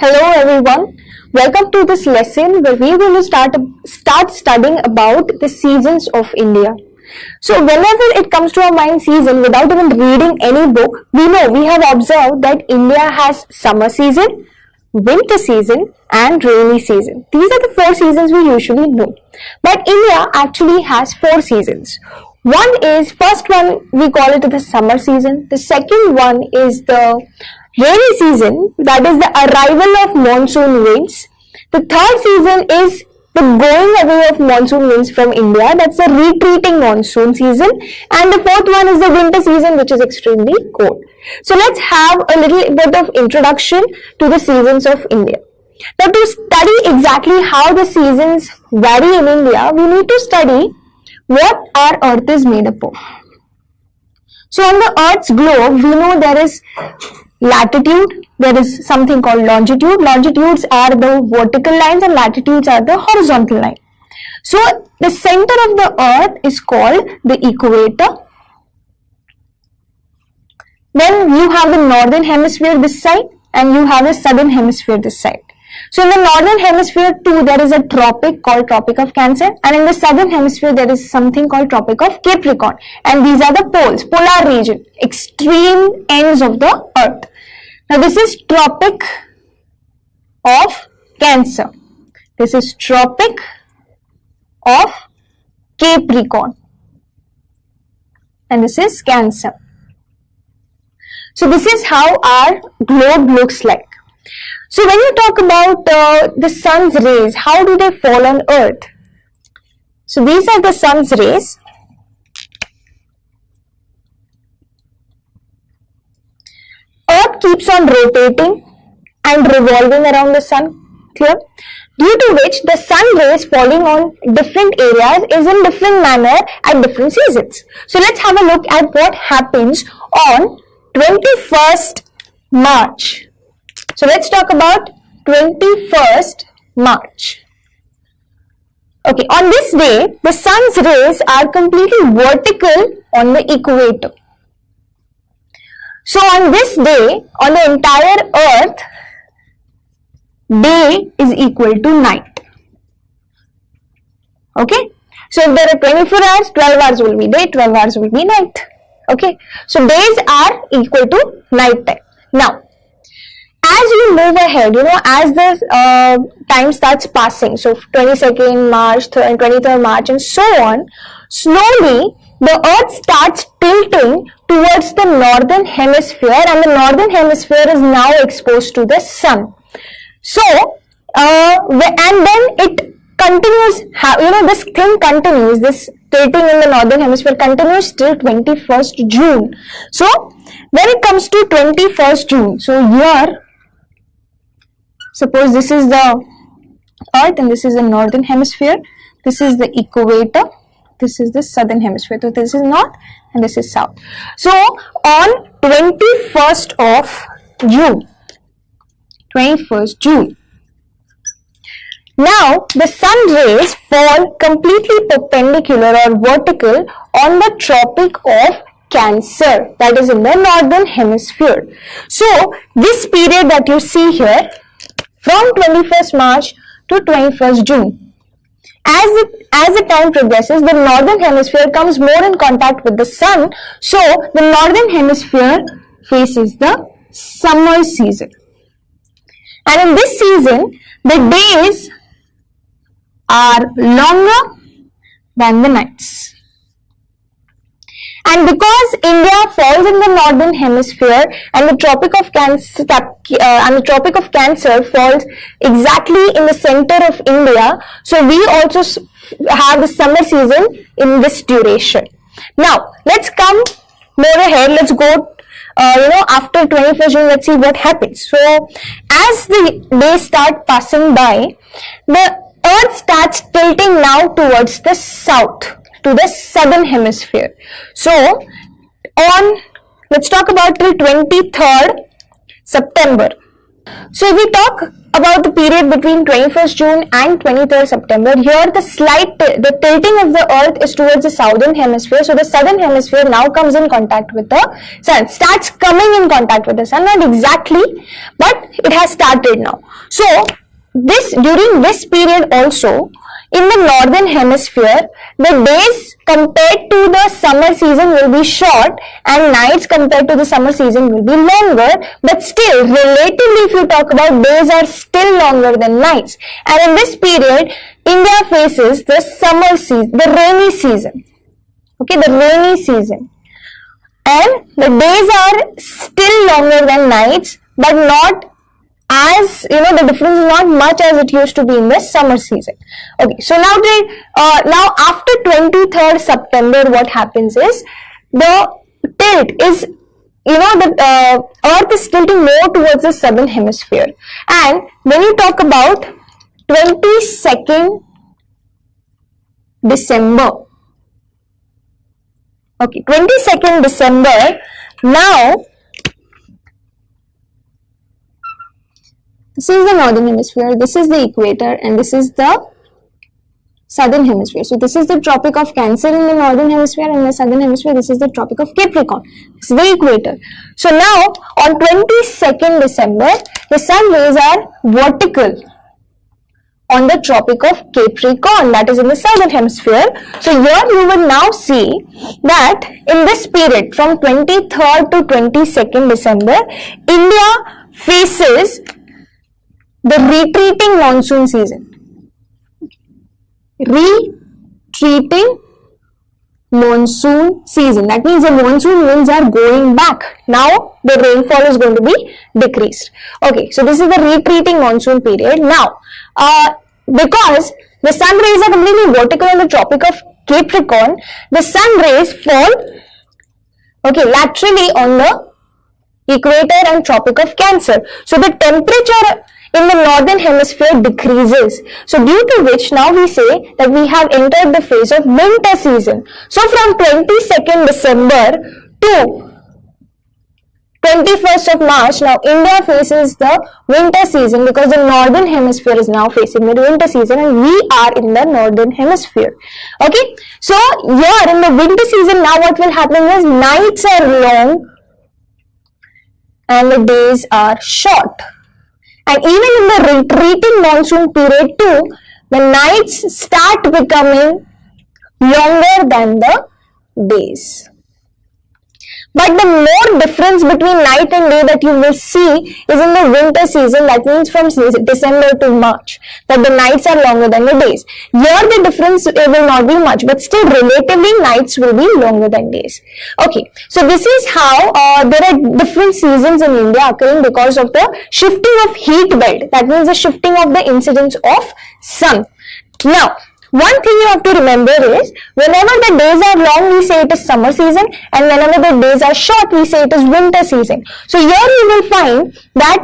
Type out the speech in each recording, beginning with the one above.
Hello everyone. Welcome to this lesson where we are going to start studying about the seasons of India. So whenever it comes to our mind season, without even reading any book, we have observed that India has summer season, winter season and rainy season. These are the four seasons we usually know. But India actually has four seasons. First one we call it the summer season. The second one is the rainy season, that is the arrival of monsoon winds. The third season is the going away of monsoon winds from India, that's the retreating monsoon season. And the fourth one is the winter season, which is extremely cold. So let's have a little bit of introduction to the seasons of India. Now to study exactly how the seasons vary in India, we need to study what our earth is made up of. So on the earth's globe, we know there is latitude, there is something called longitude. Longitudes are the vertical lines and latitudes are the horizontal line. So the center of the earth is called the equator. Then you have the northern hemisphere this side and you have the southern hemisphere this side. So in the northern hemisphere too, there is a tropic called Tropic of Cancer, and in the southern hemisphere there is something called Tropic of Capricorn, and these are the poles, polar region, extreme ends of the earth. Now this is Tropic of Cancer. This is Tropic of Capricorn. And this is Cancer. So this is how our globe looks like. So when you talk about the sun's rays, how do they fall on earth? So these are the sun's rays. Earth keeps on rotating and revolving around the sun, clear? Due to which the sun rays falling on different areas is in different manner at different seasons. So let's have a look at what happens on 21st March. So let's talk about 21st March. Okay, on this day, the sun's rays are completely vertical on the equator. So on this day, on the entire earth, day is equal to night. Okay, so if there are 24 hours, 12 hours will be day, 12 hours will be night. Okay, so days are equal to night time. Now, as you move ahead, as the time starts passing, so 22nd March, 23rd March and so on, slowly the earth starts tilting towards the northern hemisphere and the northern hemisphere is now exposed to the sun. So, and then it continues, this thing continues, this tilting in the northern hemisphere continues till 21st June. So, when it comes to 21st June, so here, suppose this is the earth and this is the northern hemisphere, this is the equator, this is the southern hemisphere, so this is north and this is south. So on 21st of June, now the sun rays fall completely perpendicular or vertical on the Tropic of Cancer, that is in the northern hemisphere. So this period that you see here, from 21st March to 21st June. As the time progresses, the northern hemisphere comes more in contact with the sun, so the northern hemisphere faces the summer season. And in this season, the days are longer than the nights. And because India falls in the northern hemisphere and the Tropic of Cancer falls exactly in the center of India, so we also have the summer season in this duration. Now let's come more ahead. Let's go after 21st June. Let's see what happens. So as the days start passing by, the earth starts tilting now towards the south, to the southern hemisphere. So let's talk about till 23rd September. So if we talk about the period between 21st June and 23rd September, here the tilting of the earth is towards the southern hemisphere. So the southern hemisphere now comes in contact with the sun, starts coming in contact with the sun, not exactly, but it has started now. So during this period also, in the northern hemisphere, the days compared to the summer season will be short and nights compared to the summer season will be longer, but still relatively if you talk about, days are still longer than nights. And in this period, India faces the summer season, the rainy season. Okay, the rainy season. And the days are still longer than nights, but not as, the difference is not much as it used to be in the summer season. Okay, so now after 23rd September, what happens is the tilt is, the earth is tilting more towards the southern hemisphere. And when you talk about 22nd December, okay, 22nd December, now this is the northern hemisphere, this is the equator, and this is the southern hemisphere. So this is the Tropic of Cancer in the northern hemisphere, and in the southern hemisphere, this is the Tropic of Capricorn. This is the equator. So now on 22nd December, the sun rays are vertical on the Tropic of Capricorn, that is in the southern hemisphere. So here you will now see that in this period from 23rd to 22nd December, India faces the retreating monsoon season. Retreating monsoon season. That means the monsoon winds are going back. Now the rainfall is going to be decreased. Okay, so this is the retreating monsoon period. Now, because the sun rays are completely vertical on the Tropic of Capricorn, the sun rays fall, okay, laterally on the equator and Tropic of Cancer. So the temperature in the northern hemisphere decreases. So due to which now we say that we have entered the phase of winter season. So from 22nd December to 21st of March, now India faces the winter season because the northern hemisphere is now facing the winter season and we are in the northern hemisphere. Okay, so here in the winter season, now what will happen is nights are long and the days are short. And even in the retreating monsoon period too, the nights start becoming longer than the days. But the more difference between night and day that you will see is in the winter season, that means from December to March, that the nights are longer than the days. Here the difference will not be much, but still relatively nights will be longer than days. Okay, so this is how there are different seasons in India occurring because of the shifting of heat belt. That means the shifting of the incidence of sun. Now, one thing you have to remember is, whenever the days are long, we say it is summer season, and whenever the days are short, we say it is winter season. So here you will find that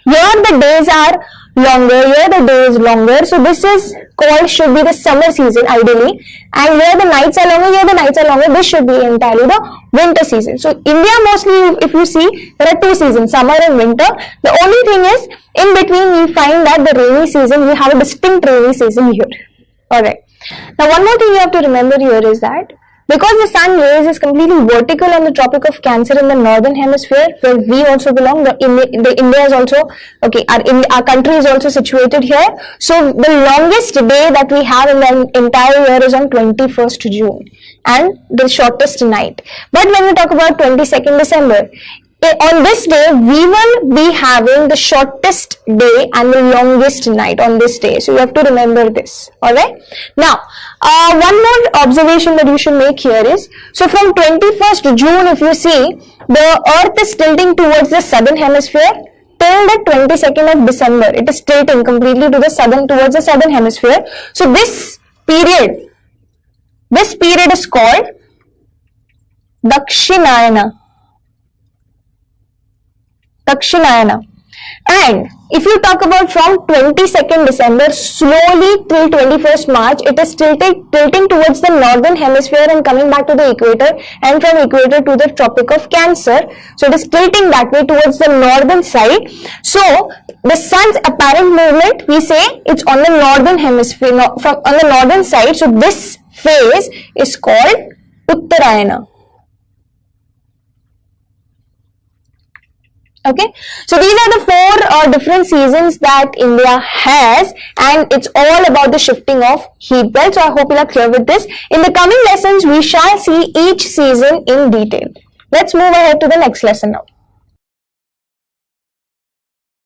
here the days are longer, here the day is longer. So this is called, should be the summer season ideally, and here the nights are longer, here the nights are longer. This should be entirely the winter season. So India mostly, if you see, there are two seasons, summer and winter. The only thing is, in between we find that the rainy season, we have a distinct rainy season here. Alright. Now one more thing you have to remember here is that because the sun rays is completely vertical on the Tropic of Cancer in the northern hemisphere, where we also belong, the India is also, okay, our country is also situated here. So the longest day that we have in the entire year is on 21st June and the shortest night. But when we talk about 22nd December, on this day, we will be having the shortest day and the longest night on this day. So you have to remember this. Alright. Now, one more observation that you should make here is, so from 21st June, if you see, the earth is tilting towards the southern hemisphere till the 22nd of December. It is tilting completely to the towards the southern hemisphere. So this period is called Dakshinayana. And if you talk about from 22nd December slowly till 21st March, it is tilting towards the northern hemisphere and coming back to the equator, and from equator to the Tropic of Cancer. So it is tilting that way towards the northern side. So the sun's apparent movement, we say it's on the northern hemisphere, on the northern side. So this phase is called Uttarayana. Okay, so these are the four different seasons that India has, and it's all about the shifting of heat belt. So I hope you are clear with this. In the coming lessons, we shall see each season in detail. Let's move ahead to the next lesson now.